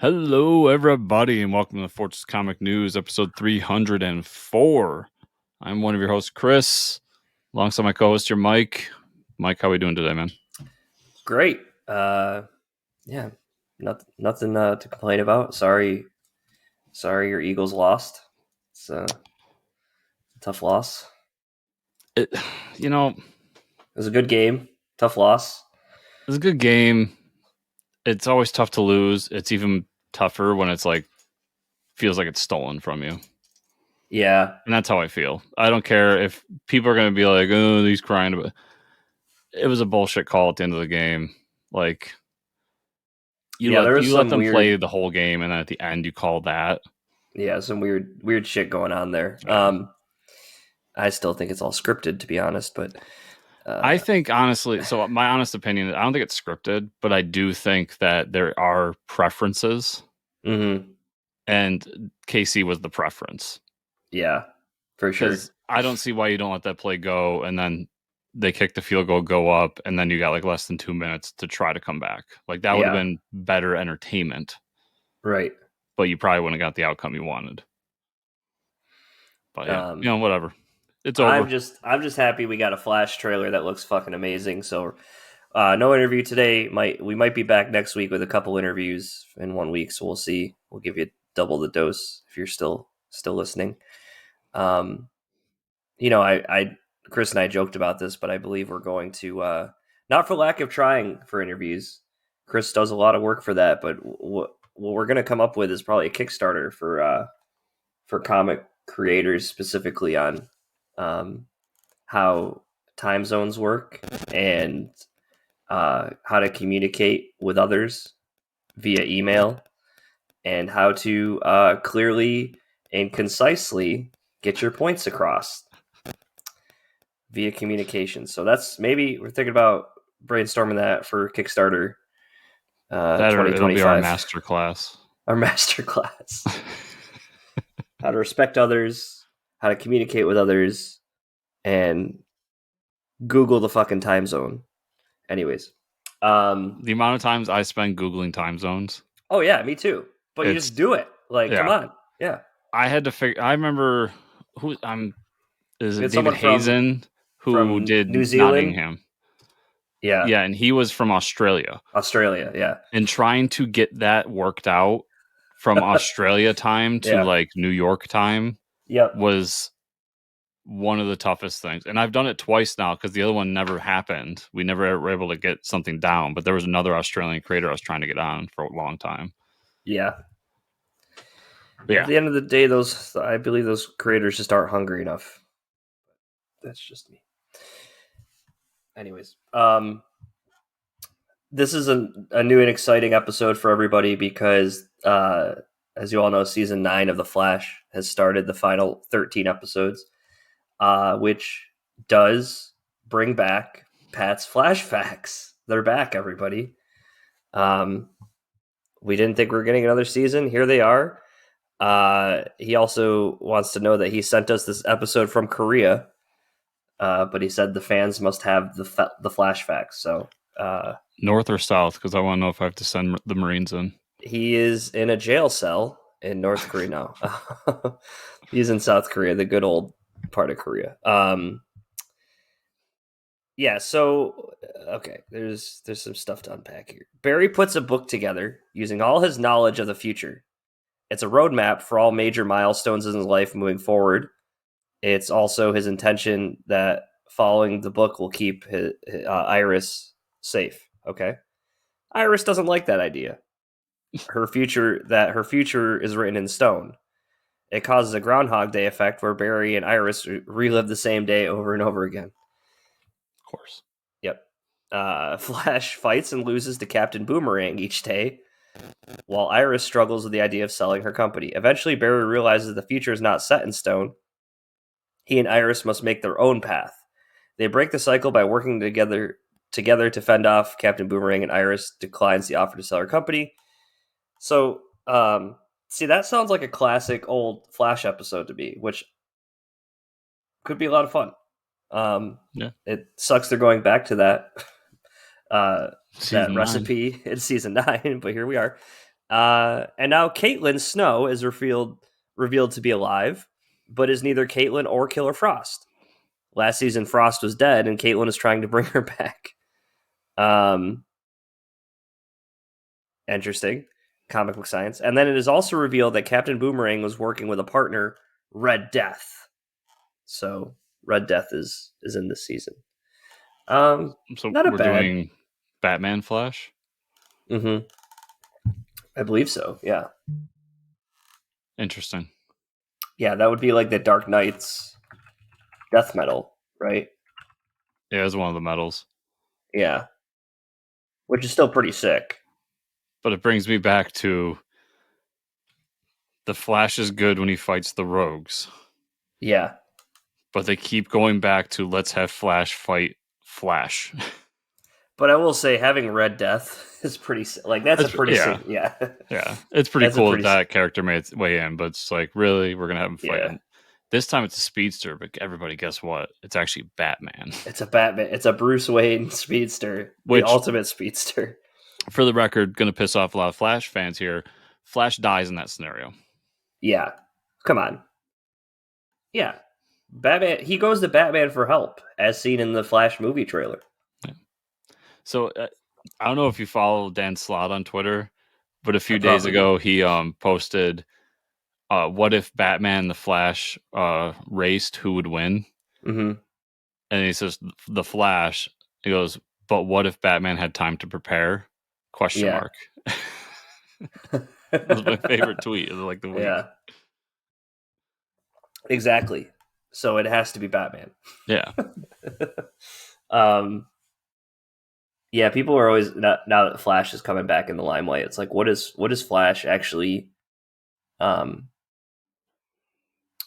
Hello, everybody, and welcome to the Fortress Comic News, episode 304. I'm one of your hosts, Chris, alongside my co-host, your Mike. Mike, how are we doing today, man? Great. Yeah, nothing to complain about. Sorry, your Eagles lost. It's a tough loss. It, you know, It was a good game. Tough loss. it was a good game. It's always tough to lose. It's even tougher when it's like feels like it's stolen from you. Yeah, And that's how I feel. I don't care if people are going to be like, "Oh, he's crying," but it was a bullshit call at the end of the game. Like yeah. There was you let some them play weird, the whole game, and then at the end you call that. some weird shit going on there. Yeah. I still think it's all scripted, to be honest. But I think honestly, so my honest opinion, I don't think it's scripted, but I do think that there are preferences, mm-hmm. and KC was the preference Yeah, for sure. because I don't see why you don't let that play go, and then they kick the field goal, go up, and then you got like less than 2 minutes to try to come back. Like that would have Yeah, been better entertainment, right. but you probably wouldn't have got the outcome you wanted. But yeah, Um, whatever. It's I'm over. just happy we got a Flash trailer that looks fucking amazing. So no interview today. We might be back next week with a couple interviews in 1 week. So we'll see. We'll give you double the dose if you're still listening. Um, I Chris and I joked about this, but I believe we're going to not for lack of trying for interviews. Chris does a lot of work for that, but what we're going to come up with is probably a Kickstarter for comic creators, specifically on how time zones work and how to communicate with others via email, and how to clearly and concisely get your points across via communication. So that's maybe we're thinking about brainstorming that for Kickstarter That or it'll be our 2025. master class. Our master class. How to respect others, how to communicate with others, and Google the fucking time zone. Anyways. The amount of times I spend Googling time zones, Oh yeah, me too. But you it's just do it. Like, come yeah. on. Yeah. I had to figure. I remember who is We it had David someone Hazen who from did New Zealand. Nottingham. Yeah. Yeah, and he was from Australia. Australia. Yeah. And trying to get that worked out from Australia time to Yeah. like New York time Yep. was one of the toughest things. And I've done it twice now because the other one never happened. We never were able to get something down, but there was another Australian creator I was trying to get on for a long time. Yeah. But At yeah, the end of the day, I believe those creators just aren't hungry enough. That's just me. Anyways, this is a new and exciting episode for everybody because, as you all know, season 9 of The Flash has started, the final 13 episodes, which does bring back Pat's Flash Facts. They're back, everybody. We didn't think we were getting another season. Here they are. He also wants to know that he sent us this episode from Korea, but he said the fans must have the Flash Facts. So north or south, because I want to know if I have to send the Marines in. he is in a jail cell in North Korea now. He's in South Korea, the good old part of Korea. Yeah, so okay, there's some stuff to unpack here. Barry puts a book together using all his knowledge of the future. It's a roadmap for all major milestones in his life moving forward. It's also his intention that following the book will keep Iris safe. Okay, Iris doesn't like that idea. Her future is written in stone. It causes a Groundhog Day effect where Barry and Iris relive the same day over and over again. Of course. Yep. Flash fights and loses to Captain Boomerang each day, while Iris struggles with the idea of selling her company. Eventually, Barry realizes the future is not set in stone. He and Iris must make their own path. They break the cycle by working together to fend off Captain Boomerang, and Iris declines the offer to sell her company. So, see, that sounds like a classic old Flash episode to me, which could be a lot of fun. Yeah. It sucks they're going back to that Season 9. recipe in season 9, but here we are. And now Caitlin Snow is revealed to be alive, but is neither Caitlin or Killer Frost. Last season, Frost was dead, and Caitlin is trying to bring her back. Um, Interesting. Comic book science. And then it is also revealed that Captain Boomerang was working with a partner, Red Death. So Red Death is in this season. So Not a we're bad. doing Batman Flash. Mm-hmm. I believe so. Yeah, Interesting. yeah. That would be like the Dark Knight's death metal, right? Yeah, it's one of the medals. Yeah, which is still pretty sick. But it brings me back to the Flash is good when he fights the rogues. Yeah, But they keep going back to let's have Flash fight Flash. but I will say having Red Death is pretty like that's a pretty Yeah, sick. Yeah, yeah. It's pretty that's a cool that pretty that character made its way in, but it's like, really? We're going to have him fight. yeah. And this time it's a speedster, but everybody, guess what? It's actually Batman. It's a Batman. It's a Bruce Wayne speedster, the Which, ultimate speedster. for the record, going to piss off a lot of Flash fans here. Flash dies in that scenario. Yeah, come on. Yeah, Batman. He goes to Batman for help, as seen in the Flash movie trailer. Yeah. So I don't know if you follow Dan Slott on Twitter, but a I few days probably do. ago he posted, "What if Batman and the Flash raced? Who would win?" Mm-hmm. And he says, "The Flash." He goes, "But what if Batman had time to prepare?" Question Yeah. mark. That was my favorite tweet of like the week. Yeah. Exactly. So it has to be Batman. Yeah, um. Yeah, people are always now that Flash is coming back in the limelight. It's like, what is Flash actually? Um,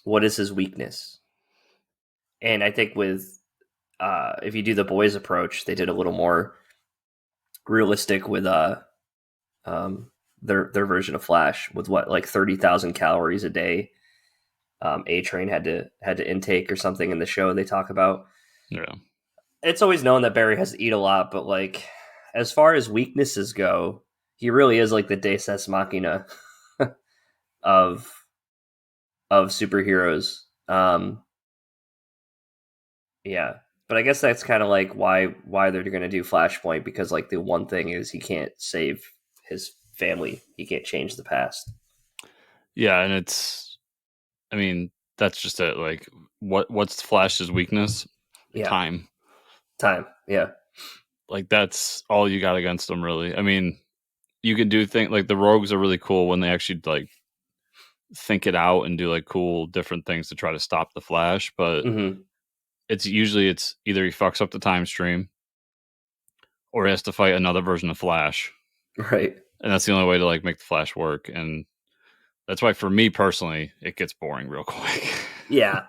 what is his weakness? And I think with if you do the boys approach, they did a little more realistic with um their version of Flash with what like 30,000 calories a day. A Train had to intake or something in the show they talk about. yeah, It's always known that Barry has to eat a lot, but like as far as weaknesses go, he really is like the Deus Ex Machina of superheroes. Yeah, but I guess that's kind of like why they're going to do Flashpoint, because like the one thing is he can't save his family. He can't change the past. yeah. And it's, I mean, that's just it. Like, what's Flash's weakness? Yeah, Time. time. Yeah. Like, that's all you got against him, really. I mean, you can do things like the rogues are really cool when they actually like think it out and do like cool different things to try to stop the Flash, but Hmm. it's usually it's either he fucks up the time stream or he has to fight another version of Flash. Right. And that's the only way to like make the Flash work. And that's why for me personally, it gets boring real quick. Yeah.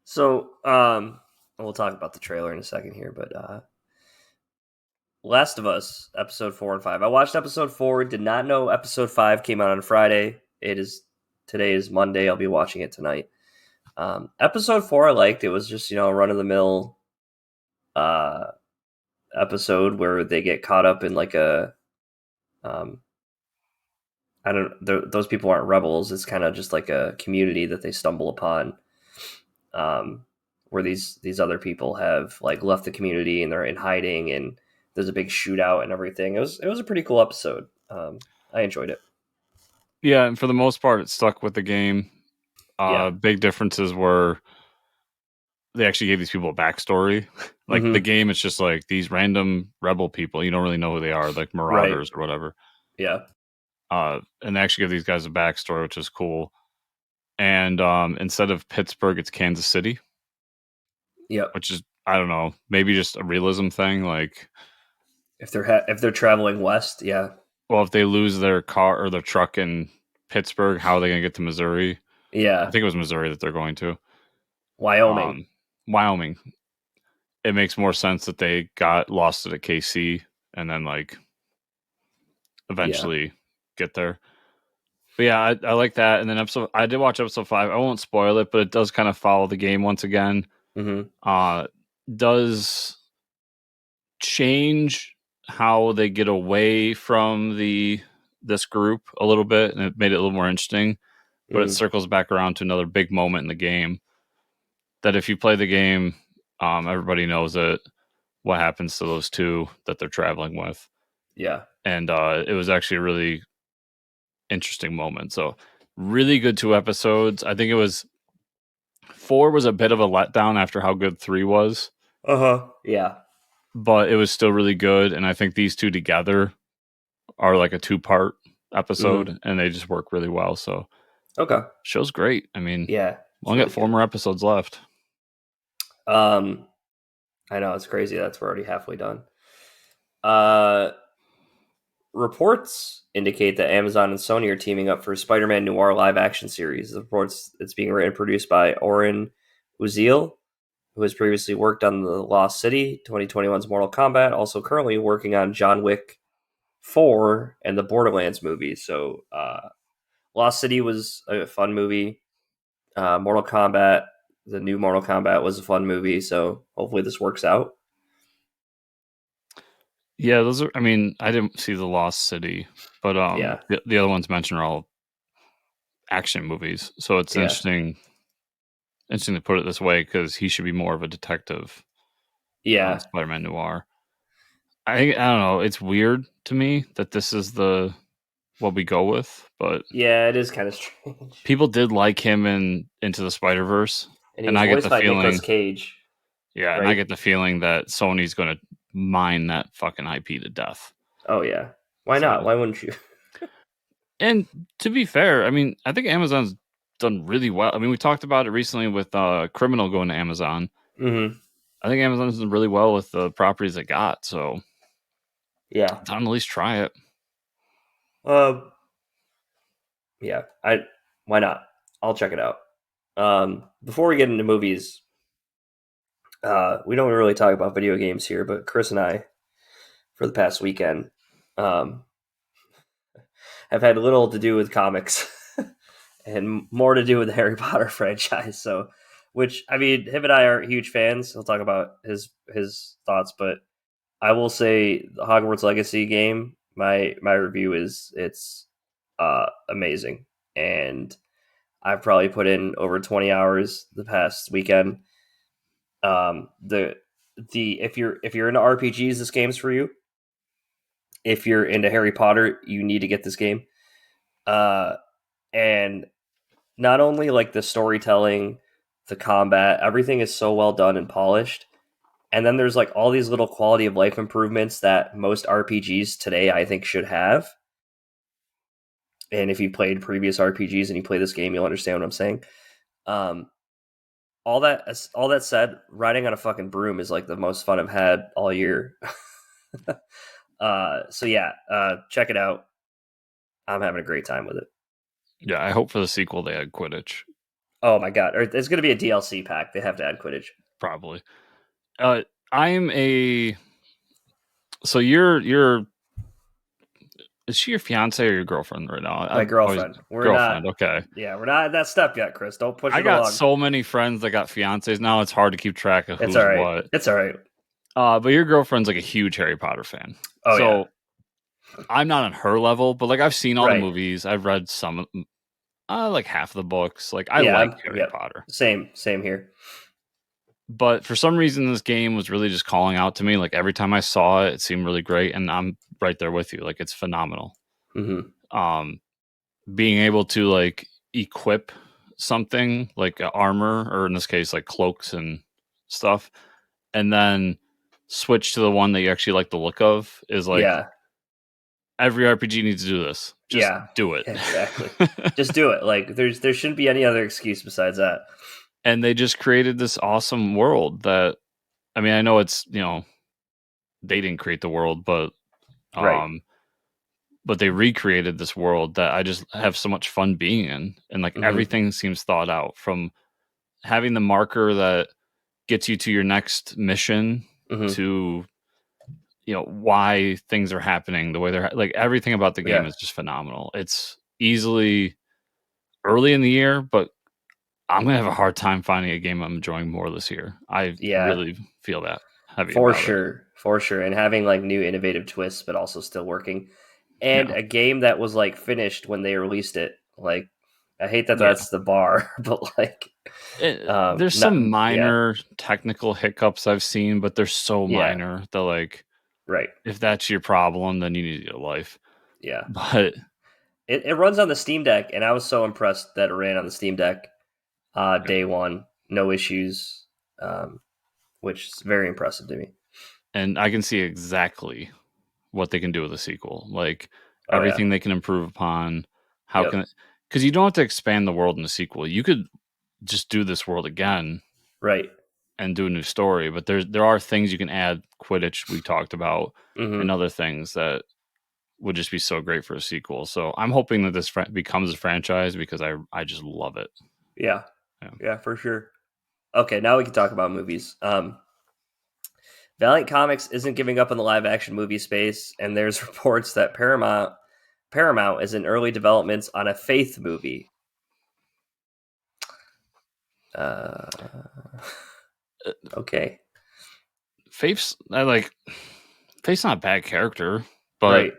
So, we'll talk about the trailer in a second here, but Last of Us episode 4 and 5. I watched episode 4, did not know episode 5 came out on Friday. Today is Monday. I'll be watching it tonight. Episode 4 I liked. It was just, run of the mill uh episode where they get caught up in like a um I don't those people aren't rebels. It's kind of just like a community that they stumble upon, where these other people have like left the community and they're in hiding, and there's a big shootout and everything. It was a pretty cool episode. I enjoyed it. Yeah, and for the most part, it stuck with the game. Yeah. Big differences were they actually gave these people a backstory. Like the Mm-hmm. game, it's just like these random rebel people. You don't really know who they are, like Right. marauders or whatever. Yeah. And they actually give these guys a backstory, which is cool. And instead of Pittsburgh, it's Kansas City, Yep. which is I don't know, maybe just a realism thing. Like, If they're traveling west, yeah. well, if they lose their car or their truck in Pittsburgh, how are they going to get to Missouri? I Yeah. think it was Missouri that they're going to. Wyoming. Um, Wyoming. It makes more sense that they got lost at KC and then like Yeah. eventually get there. But yeah, I like that. And then I did watch episode 5. I won't spoil it, but it does kind of follow the game once again. Mm-hmm. Uh, does change how they get away from the this group a little bit, and it made it a little more interesting. But it Mm, circles back around to another big moment in the game that if you play the game, everybody knows it. What happens to those two that they're traveling with, yeah. and it was actually a really interesting moment. So really good 2 episodes. I think it was 4 was a bit of a letdown after how good 3 was, Uh huh. Yeah. but it was still really good. And I think these two together are like a 2-part Mm-hmm. episode, and they just work really well. So Okay. show's great. I mean, Yeah, we it's only got really 4 good. more episodes left. Um, I know it's crazy. That's we're already halfway done. Uh, Reports indicate that Amazon and Sony are teaming up for a Spider-Man noir live-action series. The reports it's being written and produced by Oren Uziel, who has previously worked on The Lost City, 2021's Mortal Kombat, also currently working on John Wick 4 and the Borderlands movie. So, Lost City was a fun movie. Mortal Kombat, the new Mortal Kombat was a fun movie. So hopefully this works out. Yeah, those are. I mean, I didn't see the Lost City, but Yeah, the other ones mentioned are all action movies. So it's yeah, interesting to put it this way because he should be more of a detective on yeah, Spider-Man Noir. I don't know. It's weird to me that this is the what we go with, but yeah. It is kind of strange. people did like him in Into the Spider-Verse, And he and was I get voiced the by Nicolas feeling, Cage, yeah, and I right? get the feeling that Sony's going to mine that fucking IP to death. Oh yeah. Why not? So, Why wouldn't you? and to be fair, I mean, I think Amazon's done really well. I mean, we talked about it recently with Criminal going to Amazon. Mm-hmm. I think Amazon's done really well with the properties it got, so Yeah. time to at least try it. Um. Yeah. I. Why not? I'll check it out. Before we get into movies, we don't really talk about video games here, but Chris and I, for the past weekend, um, have had little to do with comics and more to do with the Harry Potter franchise. So, which I mean, him and I are huge fans. He'll talk about his thoughts, but I will say the Hogwarts Legacy game. My review is it's amazing, and I've probably put in over 20 hours the past weekend. The if you're into RPGs, this game's for you. If you're into Harry Potter, you need to get this game. Uh, and not only like the storytelling, the combat, everything is so well done and polished. And then there's like all these little quality of life improvements that most RPGs today I think should have. And if you played previous RPGs and you play this game, you'll understand what I'm saying. Um, all that said, riding on a fucking broom is like the most fun I've had all year. So yeah, check it out. I'm having a great time with it. Yeah, I hope for the sequel they add Quidditch, Oh my god, there's going to be a DLC pack. They have to add Quidditch. probably. Uh, I'm a so you're is she your fiance or your girlfriend right now? My I've always girlfriend. We're not. girlfriend. Okay, Yeah, we're not at that step yet, Chris. Don't push I it got along. so many friends that got fiancés now. It's hard to keep track of It's who's all right. what. It's all right. But your girlfriend's like a huge Harry Potter fan, Oh yeah. so I'm not on her level. But like I've seen all the Right. movies. I've read some, like half the books. Like I Yeah. like Harry Yep. Potter. Same here. But for some reason, this game was really just calling out to me. Like every time I saw it, it seemed really great, and I'm right there with you. Like it's phenomenal. Hmm. Um, being able to like equip something like armor, or in this case, like cloaks and stuff, and then switch to the one that you actually like the look of is like Yeah. every RPG needs to do this. Just Yeah. do it. Exactly. Just do it. Like there shouldn't be any other excuse besides that. And they just created this awesome world that I mean, I know it's they didn't create the world, Right. um but they recreated this world that I just have so much fun being in. And like Hmm. everything seems thought out from having the marker that gets you to your next mission Hmm. to why things are happening the way they're like everything about the game Yeah. is just phenomenal. It's easily early in the year, but I'm gonna have a hard time finding a game I'm enjoying more this year. I Yeah. really feel that heavy For about it. sure. For sure. And having like new innovative twists, but also still working. and Yeah. a game that was like finished when they released it. Like, I hate that Yeah. that's the bar, but like, There's not some yeah, minor technical hiccups I've seen, but they're so yeah, minor that, like, right, if that's your problem, then you need to get a life. yeah. But It runs on the Steam Deck, and I was so impressed that it ran on the Steam Deck yeah. day one, no issues, um, which is very impressive to me. And I can see exactly what they can do with a sequel. Like, Oh yeah, everything they can improve upon. How yep, can, because you don't have to expand the world in a sequel. You could just do this world again right. and do a new story, but there are things you can add, Quidditch we talked about, and Hmm. other things that would just be so great for a sequel. So I'm hoping that this becomes a franchise because I just love it. Yeah, Yeah. yeah, for sure. Okay, now we can talk about movies. Valiant Comics isn't giving up on the live action movie space, and there's reports that Paramount is in early developments on a Faith movie. Uh, Uh, okay, Faith's I like Faith's not a bad character, but right,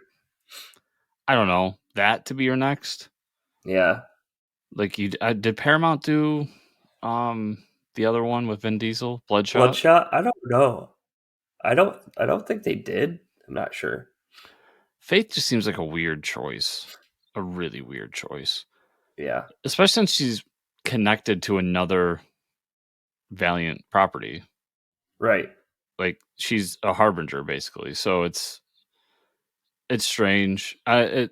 I don't know that to be your next. yeah. Like you did Paramount do um the other one with Vin Diesel, Bloodshot? Bloodshot. I don't know. I don't think they did. I'm not sure. Faith just seems like a weird choice, a really weird choice, Yeah, especially since she's connected to another Valiant property. right. Like she's a harbinger basically, so it's strange. I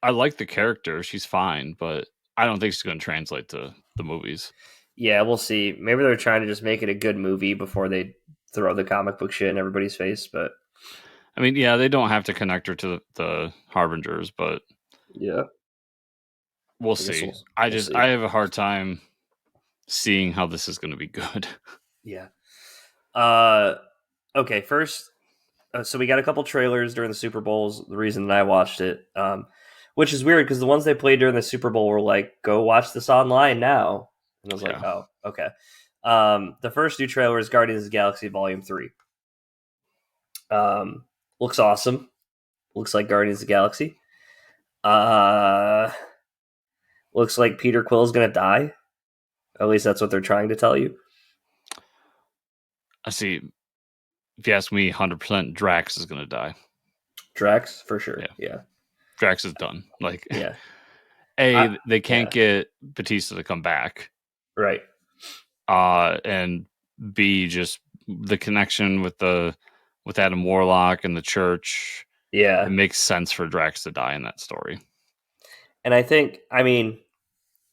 like the character; she's fine, but I don't think she's going to translate to the movies. Yeah, we'll see. Maybe they're trying to just make it a good movie before they throw the comic book shit in everybody's face. But I mean, yeah, they don't have to connect her to the harbingers, but yeah, we'll I guess see. we'll I see. have a hard time seeing how this is going to be good. Yeah. Uh, okay. First, so we got a couple trailers during the Super Bowls. The reason that I watched it, which is weird because the ones they played during the Super Bowl were like, "Go watch this online now," and I was like, Yeah, "Oh, okay." The first new trailer is Guardians of the Galaxy Volume 3. Um, looks awesome. Looks like Guardians of the Galaxy. Uh, looks like Peter Quill's gonna die. At least that's what they're trying to tell you. I see. If you ask me, 100% Drax is going to die. Drax for sure. Yeah, Yeah, Drax is done. Like, yeah, I A, they can't yeah, get Batista to come back. right. And B, just the connection with Adam Warlock and the church. It Yeah, makes sense for Drax to die in that story. and I think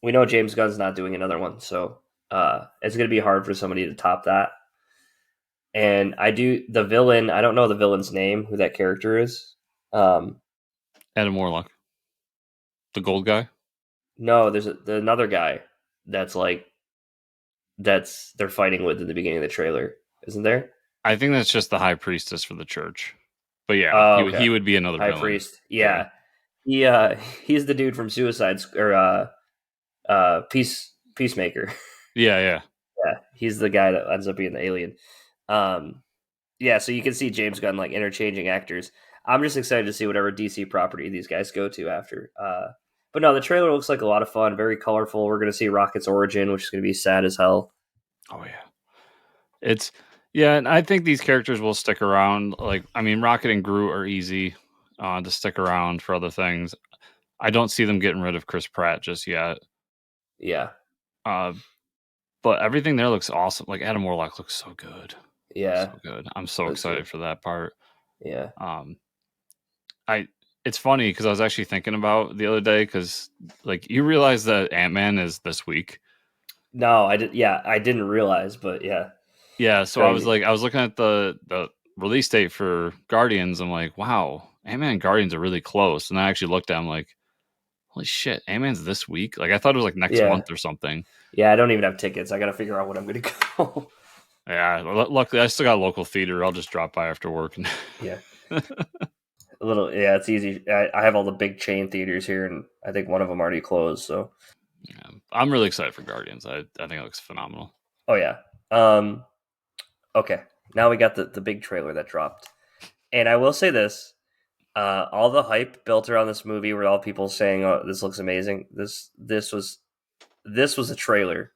we know James Gunn's not doing another one, so it's gonna be hard for somebody to top that. And I do the villain. I don't know the villain's name, who that character is. Um, Adam Warlock, the gold guy. no, there's another guy that's like that's they're fighting with in the beginning of the trailer, isn't there? I think that's just the high priestess for the church. But yeah, Oh, he okay. would be another High villain. Priest. Yeah, Yeah, he's the dude from or Peacemaker. yeah, yeah. Yeah, he's the guy that ends up being the alien. Um, yeah, so you can see James Gunn like interchanging actors. I'm just excited to see whatever DC property these guys go to after. But no, the trailer looks like a lot of fun, very colorful. We're going to see Rocket's origin, which is going to be sad as hell. Oh yeah. It's yeah, and I think these characters will stick around. Like, I mean, Rocket and Groot are easy to stick around for other things. I don't see them getting rid of Chris Pratt just yet. Yeah, Uh, but everything there looks awesome. Like Adam Warlock looks so good, yeah, so good. I'm so does too. excited for that part. Yeah. Um, I it's funny because I was actually thinking about the other day because like you realize that Ant-Man is this week. No, I did. Yeah, I didn't realize, but yeah, Yeah, it's so I was crazy. like, I was looking at the release date for Guardians. I'm like, wow, Ant-Man and Guardians are really close. And I actually looked at, I'm like, holy shit, Ant-Man's this week. Like I thought it was like next Yeah, month or something. yeah. I don't even have tickets. I got to figure out when I'm going to go. Yeah, luckily I still got a local theater. I'll just drop by after work. And Yeah, a little. Yeah, it's easy. I have all the big chain theaters here, and I think one of them already closed. So, yeah, I'm really excited for Guardians. I think it looks phenomenal. oh yeah. Um, okay, now we got the big trailer that dropped, and I will say this: All the hype built around this movie, where all people saying, "Oh, this looks amazing." This was a trailer.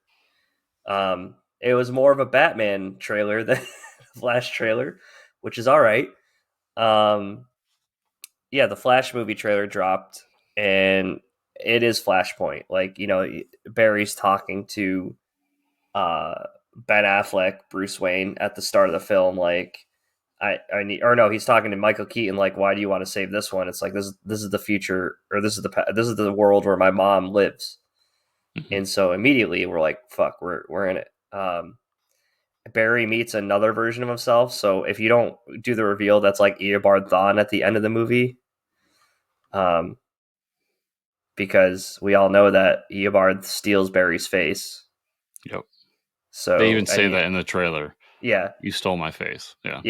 It was more of a Batman trailer than Flash trailer, which is all right. Um, yeah, the Flash movie trailer dropped, and it is Flashpoint. Like, Barry's talking to uh, Ben Affleck, Bruce Wayne, at the start of the film. Like, I need, or no, he's talking to Michael Keaton. Like, why do you want to save this one? It's like this is the future, or this is the world where my mom lives. Mhm. And so immediately we're like, fuck, we're in it. Barry meets another version of himself. So if you don't do the reveal, that's like Eobard Thawne at the end of the movie. Um, because we all know that Eobard steals Barry's face. Yep. They So even and say that in the trailer. yeah, You stole my face. Yeah.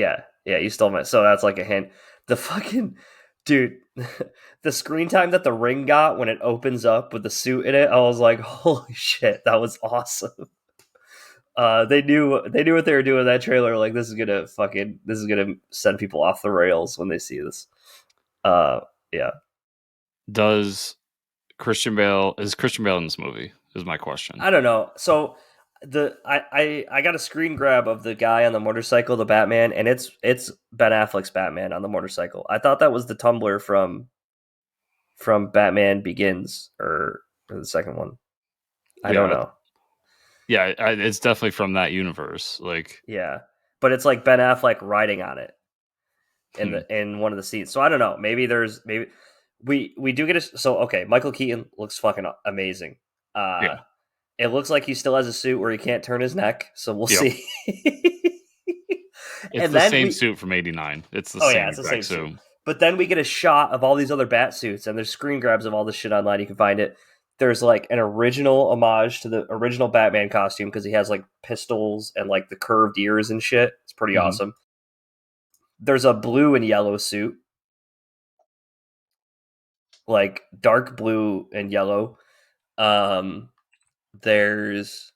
yeah, you stole my. So that's like a hint. The fucking dude, the screen time that the ring got when it opens up with the suit in it, I was like, holy shit, that was awesome. They knew what they were doing in that trailer. Like, this is gonna send people off the rails when they see this. Uh, yeah, Does Christian Bale in this movie? Is my question. I don't know. So I got a screen grab of the guy on the motorcycle, the Batman, and it's Ben Affleck's Batman on the motorcycle. I thought that was the Tumblr from Batman Begins, or the second one. I don't Yeah, know. it's definitely from that universe. Like, Yeah, but it's like Ben Affleck riding on it hmm, in one of the scenes. So I don't know. Maybe we do get a, so okay. Michael Keaton looks fucking amazing. Uh, yeah, it looks like he still has a suit where he can't turn his neck. So we'll yep. see. It's And the then same we suit from '89. It's the oh yeah, same it's the exact same suit. suit. But then we get a shot of all these other bat suits, and there's screen grabs of all this shit online. You can find it. There's like an original homage to the original Batman costume because he has like pistols and like the curved ears and shit. It's pretty Hmm. awesome. There's a blue and yellow suit, like dark blue and yellow. Um, there's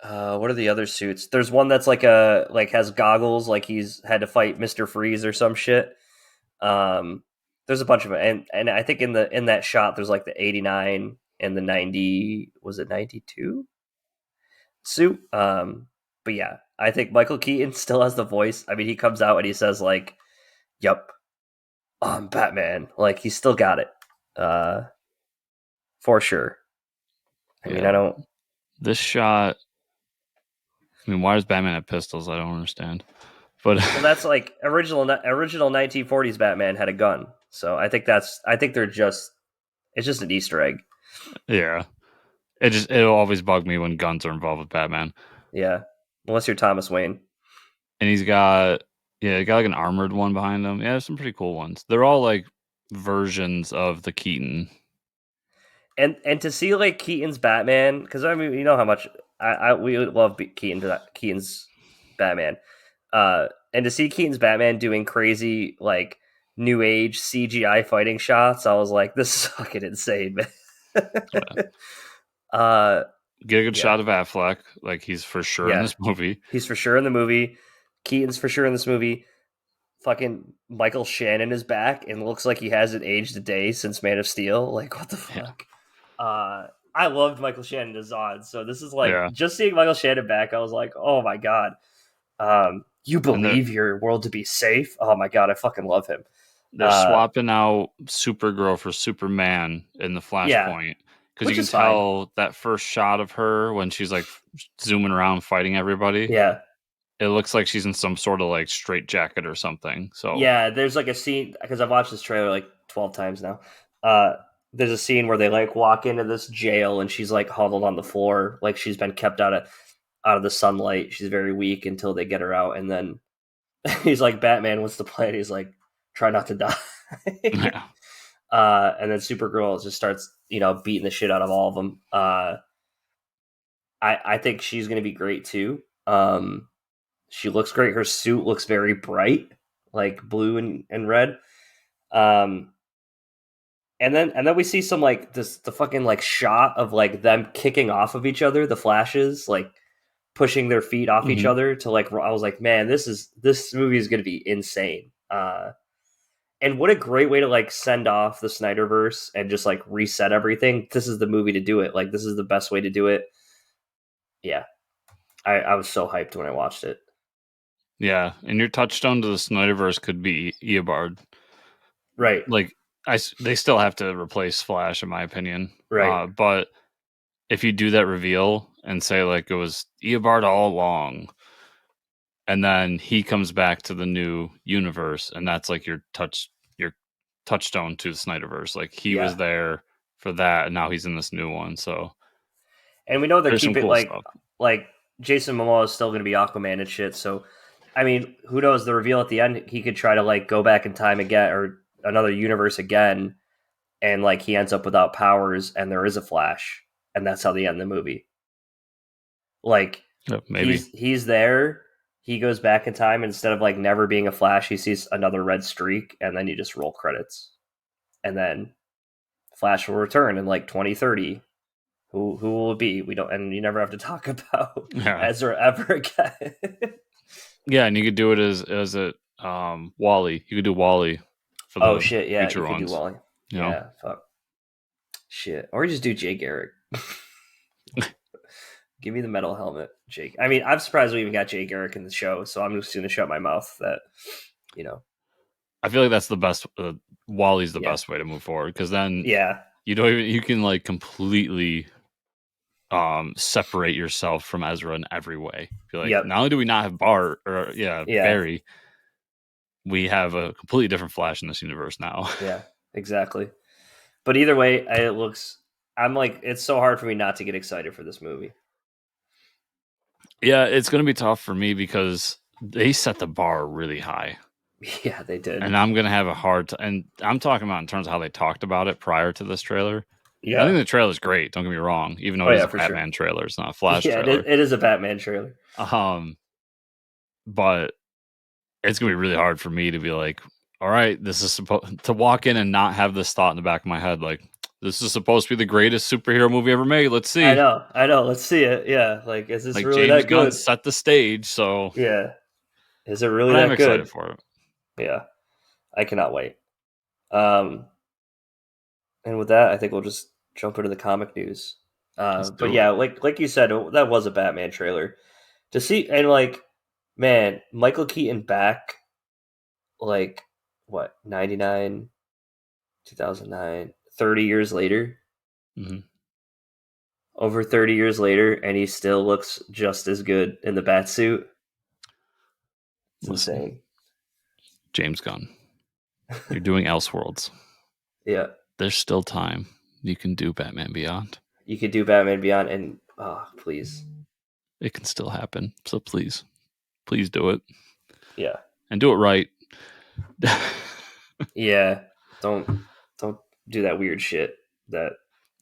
what are the other suits? There's one that's like has goggles, like he's had to fight Mister Freeze or some shit. Um, there's a bunch of it, and I think in that shot there's like the 89 and the 90, was it 92 suit. But yeah, I think Michael Keaton still has the voice. I mean, he comes out and he says like, "Yep, I'm Batman." Like he's still got it, uh, for sure. I mean, Yeah, I don't. this shot. I mean, why does Batman have pistols? I don't understand. But Well, that's like original 1940s Batman had a gun, so I think they're just it's just an Easter egg. yeah, it'll always bug me when guns are involved with Batman. Yeah, unless you're Thomas Wayne. And he got like an armored one behind him. Yeah, there's some pretty cool ones. They're all like versions of the Keaton. And to see like Keaton's Batman, because I mean, you know how much we love Keaton's Batman, and to see Keaton's Batman doing crazy like new age CGI fighting shots, I was like, this is fucking insane, man. Yeah. uh, Get a good yeah, shot of Affleck, like he's for sure in yeah, this movie. he's for sure in the movie. Keaton's for sure in this movie. Fucking Michael Shannon is back and looks like he hasn't aged a day since Man of Steel. Like, what the Yeah, fuck? I loved Michael Shannon as Zod, so this is like yeah. just seeing Michael Shannon back. I was like, oh my god, you And believe your world to be safe? Oh my god, I fucking love him. they're Uh, swapping out Supergirl for Superman in the yeah, Flashpoint because you which can is fine. tell that first shot of her when she's like zooming around fighting everybody. Yeah, It looks like she's in some sort of like straight jacket or something. So yeah. There's like a scene because I've watched this trailer like 12 times now. Uh, there's a scene where they like walk into this jail and she's like huddled on the floor, like she's been kept out of the sunlight. She's very weak until they get her out, and then he's like, Batman, what's the plan? He's like, try not to die. yeah, And then Supergirl just starts, beating the shit out of all of them. I think she's going to be great too. She looks great. Her suit looks very bright, like blue and red. Um, and then we see some like the fucking like shot of like them kicking off of each other, the flashes, like pushing their feet off each hmm, other to like I was like, man, this movie is going to be insane. And what a great way to like send off the Snyderverse and just like reset everything. This is the movie to do it. Like this is the best way to do it. Yeah, I was so hyped when I watched it. Yeah, and your touchstone to the Snyderverse could be Eobard. Right, Like they still have to replace Flash, in my opinion. right. But if you do that reveal and say like it was Eobard all along, and then he comes back to the new universe, and that's like your touchstone to the Snyderverse. Like he was Yeah, there for that, and now he's in this new one. So and we know they're there's some keeping cool stuff. like Jason Momoa is still going to be Aquaman and shit. So, I mean, who knows? The reveal at the end, he could try to like go back in time again or another universe again, and like he ends up without powers, and there is a Flash, and that's how they end the movie. Like Yeah, maybe. he's there. He goes back in time instead of like never being a Flash. He sees another red streak, and then you just roll credits, and then Flash will return in like 2030. Who will it be? We don't, and you never have to talk about Yeah, Ezra ever again. yeah, and you could do it as a Wally. You could do Wally for Oh the shit! Yeah, future you could do ones. Wally. You know, Yeah, fuck shit. Or you just do Jay Garrick. Give me the metal helmet, Jake. I mean, I'm surprised we even got Jay Garrick in the show, so I'm just gonna shut my mouth. That you know, I feel like that's the best. Wally's the yeah, best way to move forward because then yeah, you don't even you can like completely separate yourself from Ezra in every way. Be like, yep, not only do we not have Bart or yeah, Barry, we have a completely different Flash in this universe now. yeah, exactly. But either way, it looks. I'm like, it's so hard for me not to get excited for this movie. Yeah, it's gonna be tough for me because they set the bar really high. Yeah, they did. And I'm gonna have a hard time. And I'm talking about in terms of how they talked about it prior to this trailer. I think Yeah. the trailer's great. Don't get me wrong. Even though Oh it is yeah, a for sure. Batman trailer, it's not a Flash Yeah, trailer. it is a Batman trailer. Um, but it's gonna be really hard for me to be like, all right, this is supposed to walk in and not have this thought in the back of my head, like this is supposed to be the greatest superhero movie ever made. Let's see. I know. Let's see it. Yeah, like, is this Like really James that Gunn good? set the stage, so Yeah, is it really but I'm that excited good? for it. Yeah, I cannot wait. Um, and with that, I think we'll just jump into the comic news. Let's But do it. yeah, like you said, that was a Batman trailer to see, and like, man, Michael Keaton back, like, what 99, 2009, 30 years later, Hmm. over 30 years later, and he still looks just as good in the bat suit. It's Listen, insane. James Gunn, you're doing Elseworlds. Yeah, There's still time. You can do Batman Beyond. you could do Batman Beyond, and oh, please, It can still happen. So please, please do it yeah, and do it right. yeah. Don't do that weird shit. That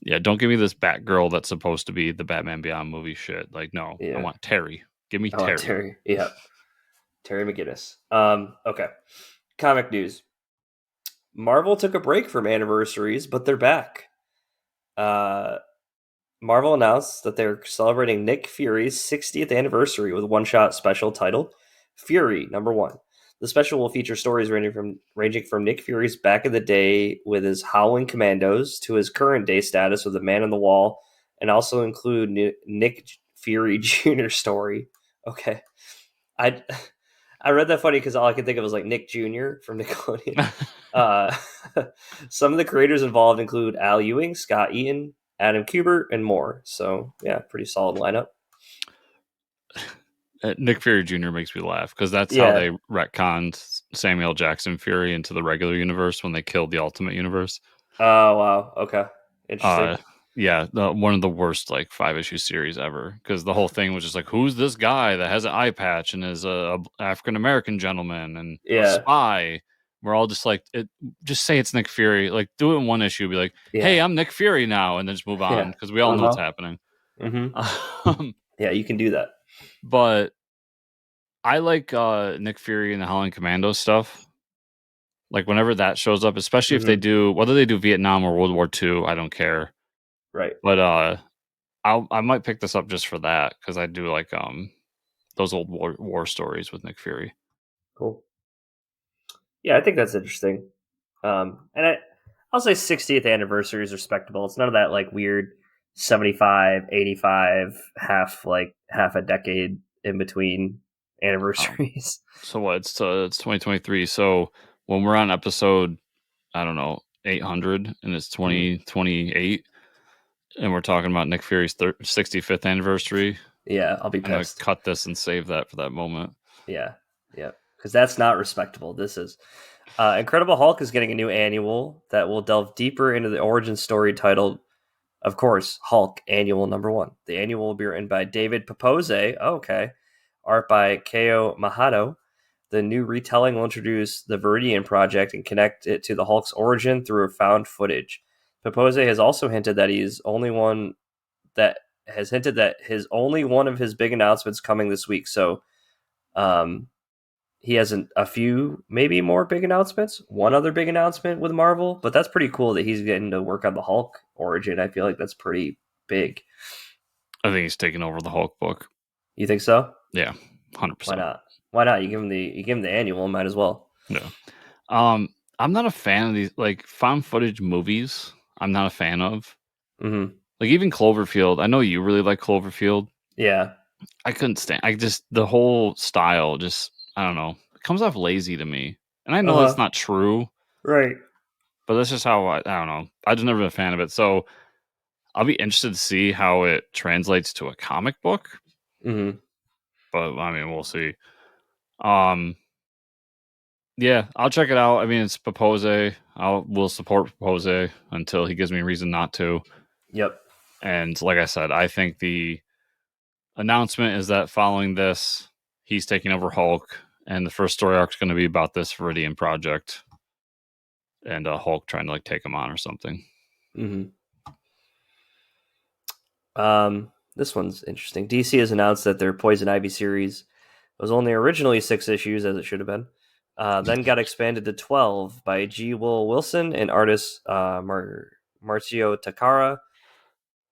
Yeah, don't give me this Batgirl that's supposed to be the Batman Beyond movie shit. Like, no, I yeah. want Terry. Give me Oh, Terry. Terry. Yeah, Terry McGinnis. Okay. Comic news. Marvel took a break from anniversaries, but they're back. Uh, Marvel announced that they're celebrating Nick Fury's 60th anniversary with a one-shot special titled Fury #1. The special will feature stories ranging from Nick Fury's back in the day with his Howling Commandos to his current day status with the Man on the Wall, and also include Nick Fury Jr. story. Okay, I I read that funny because all I could think of was like Nick Jr. from Nickelodeon. Uh, some of the creators involved include Al Ewing, Scott Eaton, Adam Kubert, and more. So yeah, pretty solid lineup. Nick Fury Jr. makes me laugh because that's how Yeah. they retconned Samuel Jackson Fury into the regular universe when they killed the Ultimate Universe. Oh wow. Okay. Uh, Interesting. yeah, one of the worst like 5-issue series ever because the whole thing was just like, who's this guy that has an eye patch and is a African American gentleman and a Yeah. spy? We're all just like, just say it's Nick Fury. Like, do it in one issue. Be like, hey, Yeah. I'm Nick Fury now, and then just move on Yeah. because we all Uh know what's huh. happening. Mm-hmm. Um, Yeah, you can do that. but I like Nick Fury and the Howling Commando stuff. Like whenever that shows up, especially if they Mm-hmm. do whether they do Vietnam or World War II, I don't care. Right. But I might pick this up just for that because I do like those old war stories with Nick Fury. Cool. Yeah, I think that's interesting. I'll say 60th anniversary is respectable. It's none of that like weird 75, 85, half a decade in between Um, anniversaries. so what? It's 2023. So when we're on episode, I don't know, 800, and it's Mhm. 2028, and we're talking about Nick Fury's 65th anniversary, Yeah, I'll be I'm gonna pissed. cut this and save that for that moment. Yeah, yeah, because that's not respectable. This is Incredible Hulk is getting a new annual that will delve deeper into the origin story titled, of course, Hulk Annual #1. The annual will be written by David Papose. Oh, okay, art by Keo Mahato. The new retelling will introduce the Viridian Project and connect it to the Hulk's origin through found footage. Papose has also hinted that that his only one of his big announcements coming this week. So um, he has a few, maybe more big announcements. One other big announcement with Marvel, but that's pretty cool that he's getting to work on the Hulk origin. I feel like that's pretty big. I think he's taking over the Hulk book. You think so? Yeah, Why 100%. not? Why not? You give him the annual, might as well. Yeah. I'm not a fan of these like found footage movies. I'm not a fan of. Mm-hmm. Like even Cloverfield. I know you really like Cloverfield. Yeah. I couldn't stand. I just the whole style. Just I don't know. It comes off lazy to me, and I Uh know that's huh. not true, Right. but that's just how I don't know. I just never been a fan of it. So I'll be interested to see how it translates to a comic book. Mm-hmm. But I mean, we'll see. Um, yeah, I'll check it out. I mean, it's Propose. We'll support Propose until he gives me a reason not to. Yep. And like I said, I think the announcement is that following this, he's taking over Hulk, and the first story arc is going to be about this Viridian project and Hulk trying to like take him on or something. Mm-hmm. This one's interesting. DC has announced that their Poison Ivy series was only originally 6 issues, as it should have been. Then got expanded to 12 by G. Will Wilson and artist Marcio Takara.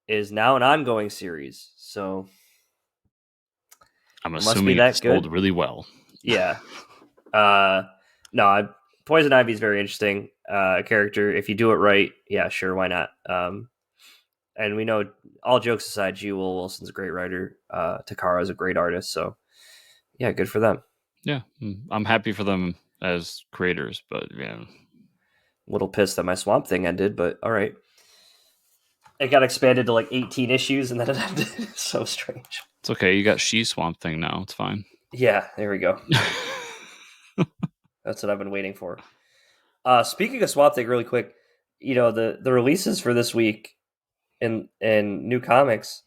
Is now an ongoing series, so I'm it must be assuming it that sold good. really well. Yeah. Uh, no, Poison Ivy is very interesting character. If you do it right, yeah, sure, why not? And we know, all jokes aside, G. Will Wilson's a great writer. Takara is a great artist, so yeah, good for them. Yeah, I'm happy for them as creators, but yeah, Little pissed that my Swamp Thing ended, but all right. It got expanded to like 18 issues and then it ended. So strange. it's okay. You got She Swamp Thing now. It's fine. Yeah, there we go. That's what I've been waiting for. Speaking of Swamp Thing, really quick, the releases for this week in new comics.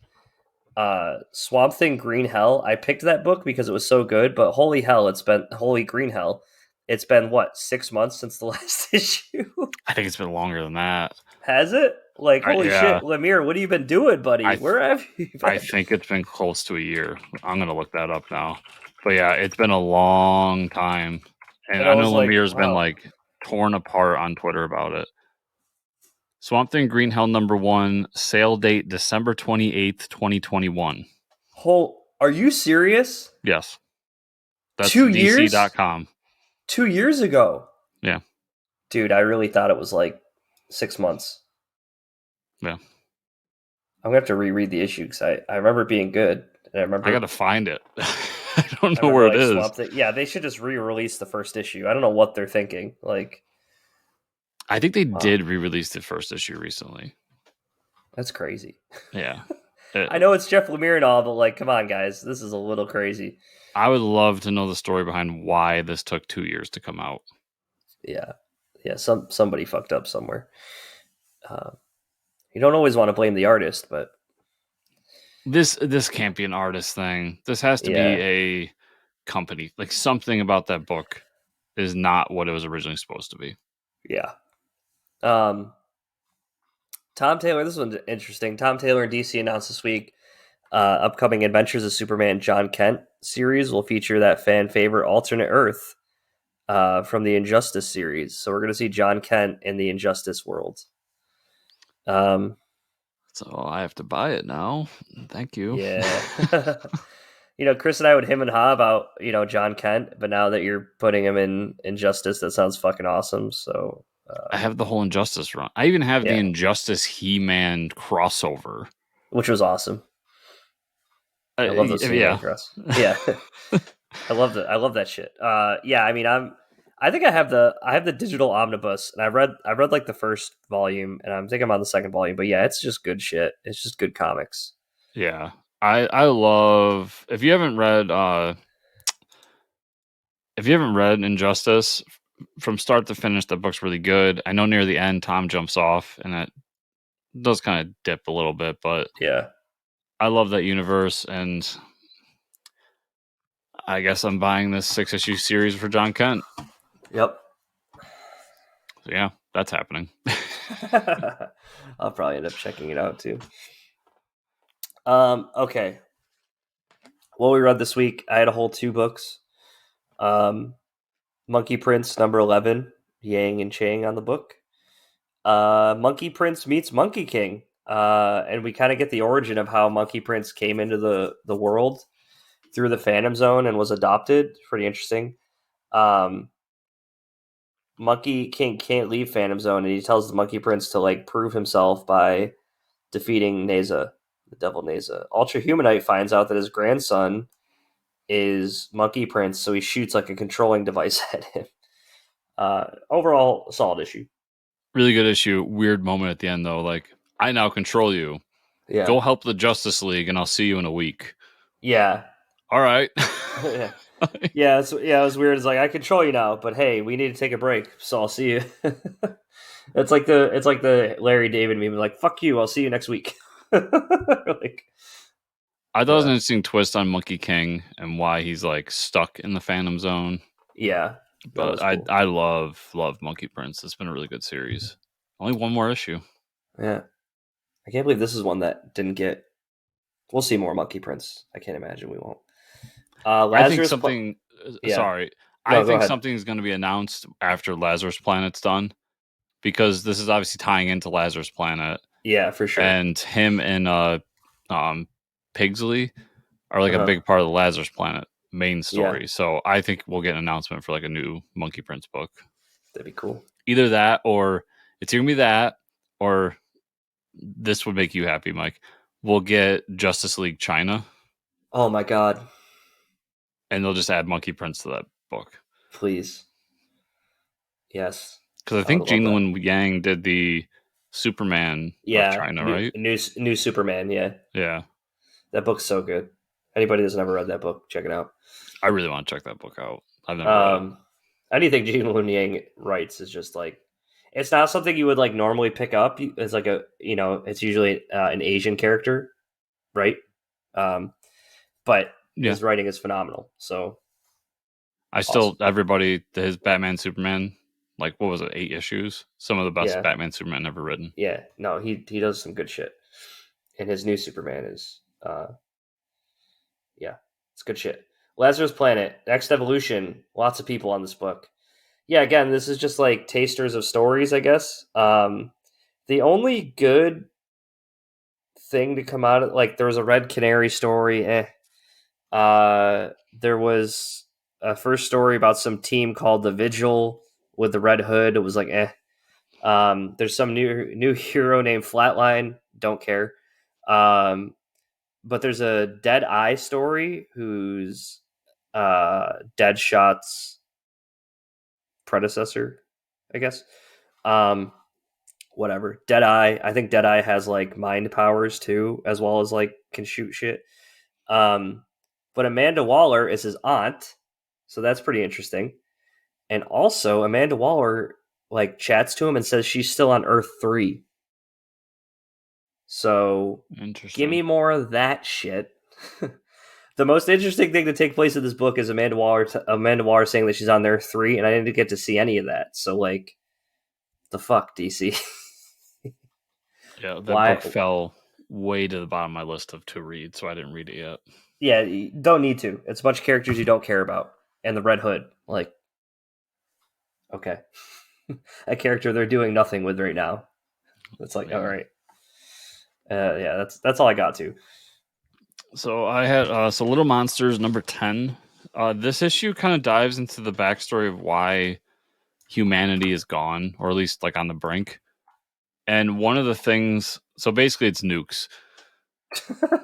Swamp Thing Green Hell. I picked that book because it was so good, but holy hell, holy green hell. It's been what, 6 months since the last issue? I think it's been longer than that. Has it? Like, holy Yeah, shit, Lemire, what have you been doing, buddy? I Where have you I been? think it's been close to a year. I'm gonna look that up now. But yeah, it's been a long time, and And I I know was like, Lemire's been wow, like torn apart on Twitter about it. Swamp Thing Green Hell #1 sale date December 28th, 2021. are you serious? Yes, that's 2 years? DC.com. 2 years ago. Yeah, Dude, I really thought it was like 6 months. yeah. I'm gonna have to reread the issue because I remember it being good. And I gotta find it. I don't I know remember where it like is. Swamp Thing. Yeah, they should just re-release the first issue. I don't know what they're thinking. Like, I think they wow, did re-release the first issue recently. that's crazy. Yeah. I know it's Jeff Lemire and all, but like, come on, guys, this is a little crazy. I would love to know the story behind why this took 2 years to come out. Yeah, yeah. Somebody fucked up somewhere. Uh, you don't always want to blame the artist, but This can't be an artist thing. This has to be yeah, a company. Like something about that book is not what it was originally supposed to be. yeah. Um, Tom Taylor. This one's interesting. Tom Taylor and DC announced this week upcoming Adventures of Superman John Kent series will feature that fan favorite alternate Earth from the Injustice series. So we're going to see John Kent in the Injustice world. Um, So I have to buy it now. Thank you. yeah. Chris and I would him and ha about John Kent, but now that you're putting him in Injustice, that sounds fucking awesome. So I have the whole Injustice run. I even have the Yeah, Injustice He-Man crossover. which was awesome. I love those Yeah. He-Man cross. Yeah, I love that shit. Yeah, I mean, I think I have the digital omnibus, and I read like the first volume, and I'm thinking I'm on the second volume. But yeah, it's just good shit. It's just good comics. Yeah. I love if you haven't read Injustice from start to finish, the book's really good. I know near the end Tom jumps off and it does kind of dip a little bit, but Yeah. I love that universe, and I guess I'm buying this 6-issue series for John Kent. Yep. So yeah, that's happening. I'll probably end up checking it out too. Okay. What we read this week, I had a whole two books. Um, Monkey Prince number 11, Yang and Chang on the book. Monkey Prince meets Monkey King. And we kind of get the origin of how Monkey Prince came into the world through the Phantom Zone and was adopted. Pretty interesting. Um, Monkey King can't leave Phantom Zone, and he tells the Monkey Prince to like prove himself by defeating Neza, the Devil Neza. Ultra Humanite finds out that his grandson is Monkey Prince, so he shoots like a controlling device at him. Overall, solid issue. Really good issue. Weird moment at the end though. Like, I now control you. Yeah, Go help the Justice League, and I'll see you in a week. yeah, All right. yeah. Yeah, it was weird. It's like I control you now, but hey, we need to take a break, so I'll see you. It's like the Larry David meme, like "fuck you, I'll see you next week." Like, I thought it was yeah, an interesting twist on Monkey King and why he's like stuck in the Phantom Zone. yeah, that But was I cool. I love Monkey Prince. It's been a really good series. Only one more issue. Yeah, I can't believe this is one that didn't get. We'll see more Monkey Prince. I can't imagine we won't. I think Lazarus, something. yeah, Sorry, I no, go think ahead. something's going to be announced after Lazarus Planet's done, because this is obviously tying into Lazarus Planet, Yeah, for sure. and him and um Pigsley are like Uh a huh. big part of the Lazarus Planet main Yeah, story. So I think we'll get an announcement for like a new Monkey Prince book. that'd be cool. Either that, or it's gonna be that, or this would make you happy, Mike. We'll get Justice League China, Oh my god, and they'll just add Monkey Prince to that book. please, yes, Because I I would think love Gene that. Luen Yang did the Superman of Yeah, China, right? new Superman. Yeah, Yeah. that book's so good. Anybody that's never read that book, check it out. I really want to check that book out. I've never read it. Um, Anything Gene Luen Yang writes is just like it's not something you would like normally pick up. It's like it's usually an Asian character, right? Um, but Yeah. his writing is phenomenal. So I awesome. still, everybody, his Batman Superman, like, what was it, 8 issues? Some of the best Yeah, Batman Superman ever written. yeah. No, he does some good shit, and his new Superman is yeah, it's good shit. Lazarus Planet, Next Evolution. Lots of people on this book. Yeah, again, this is just like tasters of stories, I guess. The only good thing to come out of like there was a Red Canary story. There was a first story about some team called the Vigil with the Red Hood. It was like There's some new hero named Flatline. Don't care. But there's a Dead Eye story who's Deadshot's predecessor, I guess. Um, Whatever. Deadeye. I think Deadeye has like mind powers too, as well as like can shoot shit. Um, but Amanda Waller is his aunt, so that's pretty interesting. And also, Amanda Waller like chats to him and says she's still on Earth 3. So give Interesting. me more of that shit. The most interesting thing to take place in this book is Amanda Waller saying that she's on Earth 3, and I didn't get to see any of that. So like, the fuck, DC? Yeah, that Why? book fell way to the bottom of my list of to read, so I didn't read it yet. Yeah, you don't need to. It's a bunch of characters you don't care about, and the Red Hood. Like, okay, a character they're doing nothing with right now. It's like, all Yeah. right, yeah, that's all I got to. So I had Little Monsters number 10. This issue kind of dives into the backstory of why humanity is gone, or at least like on the brink. And one of the things, so basically it's nukes.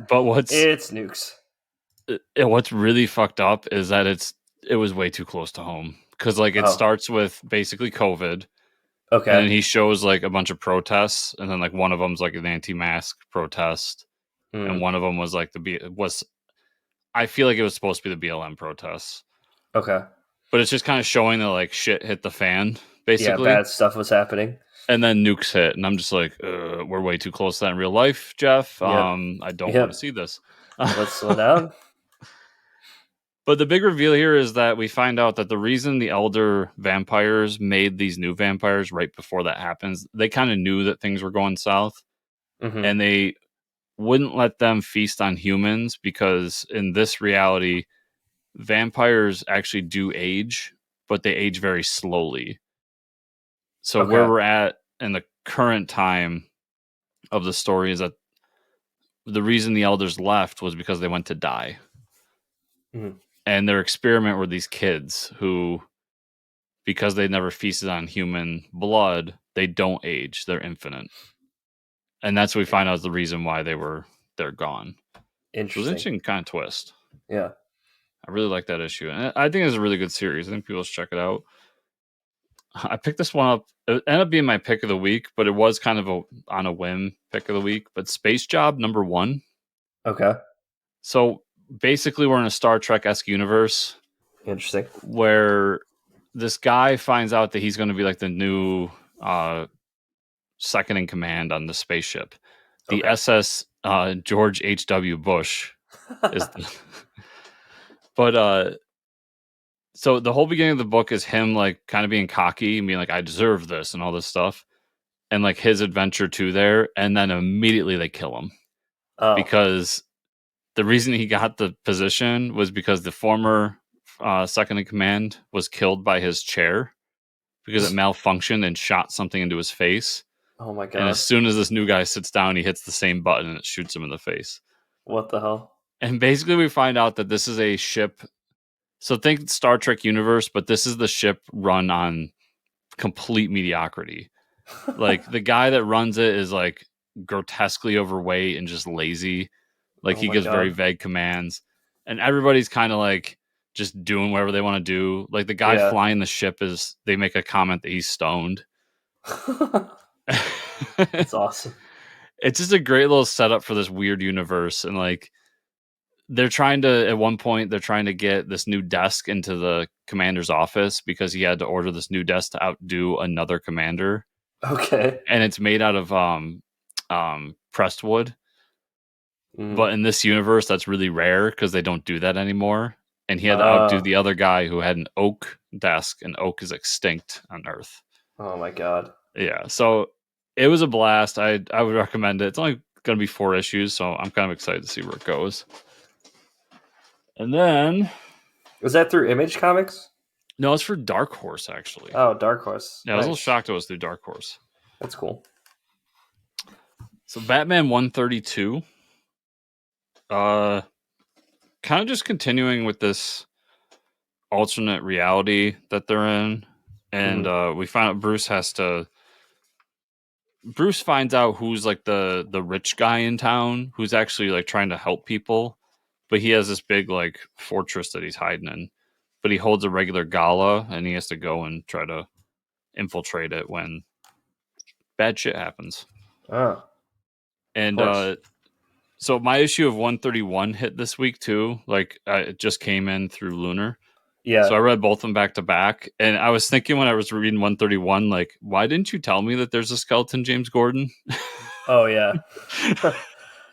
But It's nukes. what's really fucked up is that it was way too close to home, because like it Oh, starts with basically COVID, and okay. then he shows like a bunch of protests, and then like one of them's like an anti-mask protest, and Hmm. one of them was like was I feel like it was supposed to be the BLM protests, Okay. but it's just kind of showing that like shit hit the fan Yeah, basically, bad stuff was happening. and then nukes hit, and I'm just like, we're way too close to that in real life, Jeff. Yep. I don't want to Yep. see this. Let's slow down. But the big reveal here is that we find out that the reason the elder vampires made these new vampires right before that happens, they kind of knew that things were going south, Hmm. and they wouldn't let them feast on humans because in this reality, vampires actually do age, but they age very slowly. So where Okay. we're at in the current time of the story is that the reason the elders left was because they went to die. Mhm. And their experiment were these kids who, because they never feasted on human blood, they don't age. They're infinite. And that's what we find out is the reason why they're gone. So it's an Interesting. interesting kind of twist. Yeah. I really like that issue. And I think it's a really good series. I think people should check it out. I picked this one up. It ended up being my pick of the week, but it was kind of on a whim pick of the week. But Space Job #1. Okay. So basically, we're in a Star Trek esque universe Interesting. where this guy finds out that he's going to be like the new second in command on the spaceship. The Okay. SS George H.W. Bush is the, but so the whole beginning of the book is him like kind of being cocky and being like, I deserve this and all this stuff. And like his adventure to there, and then immediately they kill him Oh. because the reason he got the position was because the former second in command was killed by his chair because it malfunctioned and shot something into his face. Oh my And as god. soon as this new guy sits down, he hits the same button and it shoots him in the face. What the hell? And basically, we find out that this is a ship. So think Star Trek universe, but this is the ship run on complete mediocrity. Like the guy that runs it is like grotesquely overweight and just lazy. Like Oh he my gives very god. vague commands, and everybody's kind of like just doing whatever they want to do. Like the guy Yeah. flying the ship is, they make a comment that he's stoned. That's awesome. It's just a great little setup for this weird universe, and like they're trying to, at one point they're trying to get this new desk into the commander's office because he had to order this new desk to outdo another commander, Okay. and it's made out of pressed wood. Mm. But in this universe, that's really rare because they don't do that anymore. And he had to outdo Uh, the other guy who had an oak desk, and oak is extinct on Earth. oh my god. Yeah, so it was a blast. I would recommend it. It's only going to be 4 issues, so I'm kind of excited to see where it goes. And then, Was that through Image Comics? no, it's for Dark Horse actually. Oh, Dark Horse. Yeah, I was a little Nice. shocked it was through Dark Horse. That's cool. So Batman 132, uh, kind of just continuing with this alternate reality that they're in, and Hmm. we find out Bruce finds out who's like the rich guy in town who's actually like trying to help people, but he has this big like fortress that he's hiding in. But he holds a regular gala, and he has to go and try to infiltrate it when bad shit happens. Oh, of And course. so my issue of 131 hit this week too. Like it just came in through Lunar. So Yeah. I read both of them back to back, and I was thinking when I was reading 131, like, why didn't you tell me that there's a skeleton James Gordon? Oh yeah.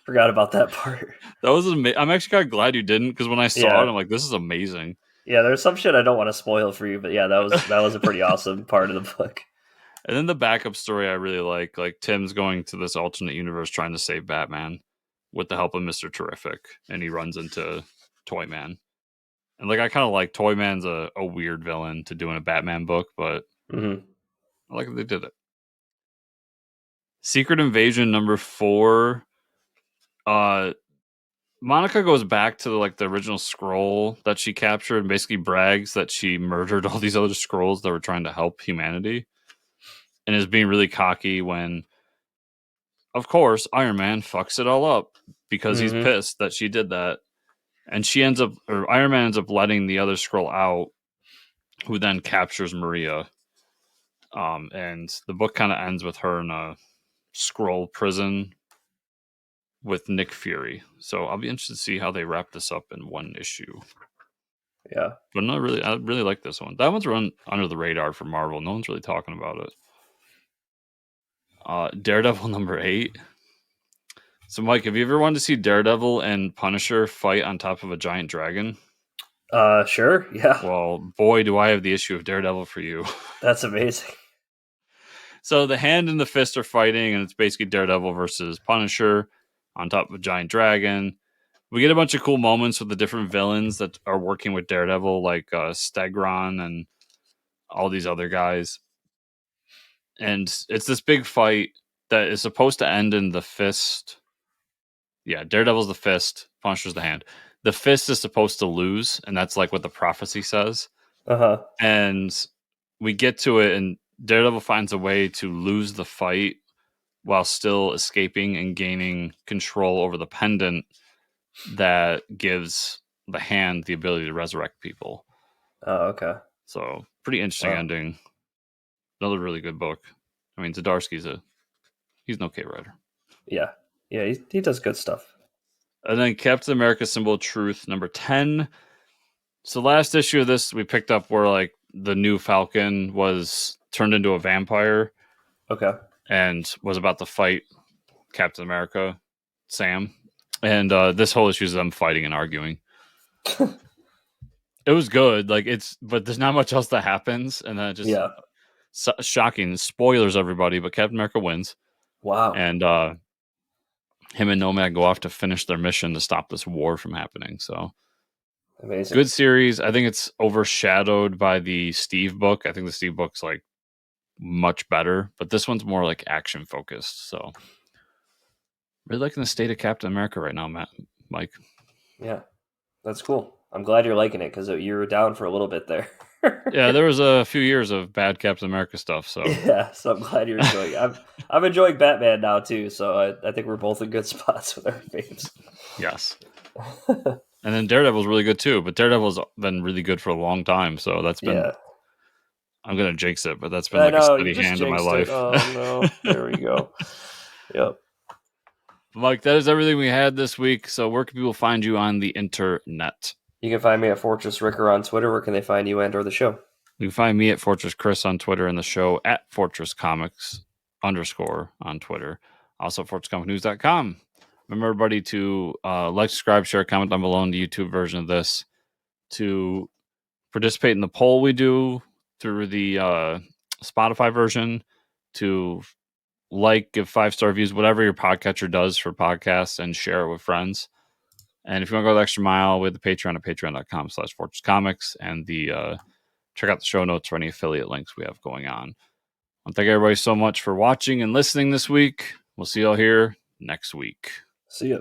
Forgot about that part. That was I'm actually kind of glad you didn't, because when I saw it, Yeah. I'm like, this is amazing. Yeah, there's some shit I don't want to spoil for you, but yeah, that was a pretty awesome part of the book. And then the backup story I really like Tim's going to this alternate universe trying to save Batman with the help of Mister Terrific, and he runs into Toyman. And like I kind of like Toyman's a weird villain to do in a Batman book, but Hmm. I like that they did it. Secret Invasion #4. Uh, Monica goes back to like the original scroll that she captured and basically brags that she murdered all these other scrolls that were trying to help humanity, and is being really cocky when, of course, Iron Man fucks it all up because he's Mm-hmm. pissed that she did that. And Iron Man ends up letting the other scroll out, who then captures Maria. And the book kind of ends with her in a scroll prison with Nick Fury. So I'll be interested to see how they wrap this up in one issue. Yeah. But I really like this one. That one's run under the radar for Marvel. No one's really talking about it. Daredevil #8. So, Mike, have you ever wanted to see Daredevil and Punisher fight on top of a giant dragon? Sure. Yeah. Well, boy, do I have the issue of Daredevil for you. That's amazing. So the hand and the fist are fighting, and it's basically Daredevil versus Punisher on top of a giant dragon. We get a bunch of cool moments with the different villains that are working with Daredevil, like Stegron and all these other guys. And it's this big fight that is supposed to end in the fist. Yeah, Daredevil's the fist, Punisher's the hand. The fist is supposed to lose, and that's like what the prophecy says. Uh-huh. And we get to it, and Daredevil finds a way to lose the fight while still escaping and gaining control over the pendant that gives the hand the ability to resurrect people. Oh, okay. So pretty interesting Wow. ending. Another really good book. I mean, he's an okay writer. Yeah. Yeah, he does good stuff. And then Captain America: Symbol of Truth #10. So last issue of this we picked up where like the new Falcon was turned into a vampire Okay. and was about to fight Captain America, Sam. And this whole issue is them fighting and arguing. It was good, but there's not much else that happens, and then it just Yeah. shocking spoilers, everybody. But Captain America wins, Wow. and him and Nomad go off to finish their mission to stop this war from happening. So Amazing. good series. I think it's overshadowed by the Steve book. I think the Steve book's like much better, but this one's more like action focused. So really liking the state of Captain America right now, Mike. Yeah. That's cool. I'm glad you're liking it because you were down for a little bit there. Yeah, there was a few years of bad Captain America stuff. So Yeah, so I'm glad you're enjoying it. I'm enjoying Batman now too, so I think we're both in good spots with our faves. yes. And then Daredevil's really good too, but Daredevil's been really good for a long time. So that's been, Yeah. I'm going to jinx it, but that's been I like a know, you steady just hand in my jinxed it. life. Oh no. There we go. Yep. Mike, that is everything we had this week. So where can people find you on the internet? You can find me at Fortress Ricker on Twitter. Where can they find you and or the show? You can find me at Fortress Chris on Twitter and the show at Fortress Comics _ on Twitter. Also, FortressComicNews.com. Remember, everybody, to like, subscribe, share, comment down below in the YouTube version of this, to participate in the poll we do through the Spotify version, to give 5-star reviews, whatever your podcatcher does for podcasts, and share it with friends. And if you want to go the extra mile, with the Patreon at patreon.com/Fortress Comics, and the check out the show notes for any affiliate links we have going on. Thank everybody so much for watching and listening this week. We'll see y'all here next week. See ya.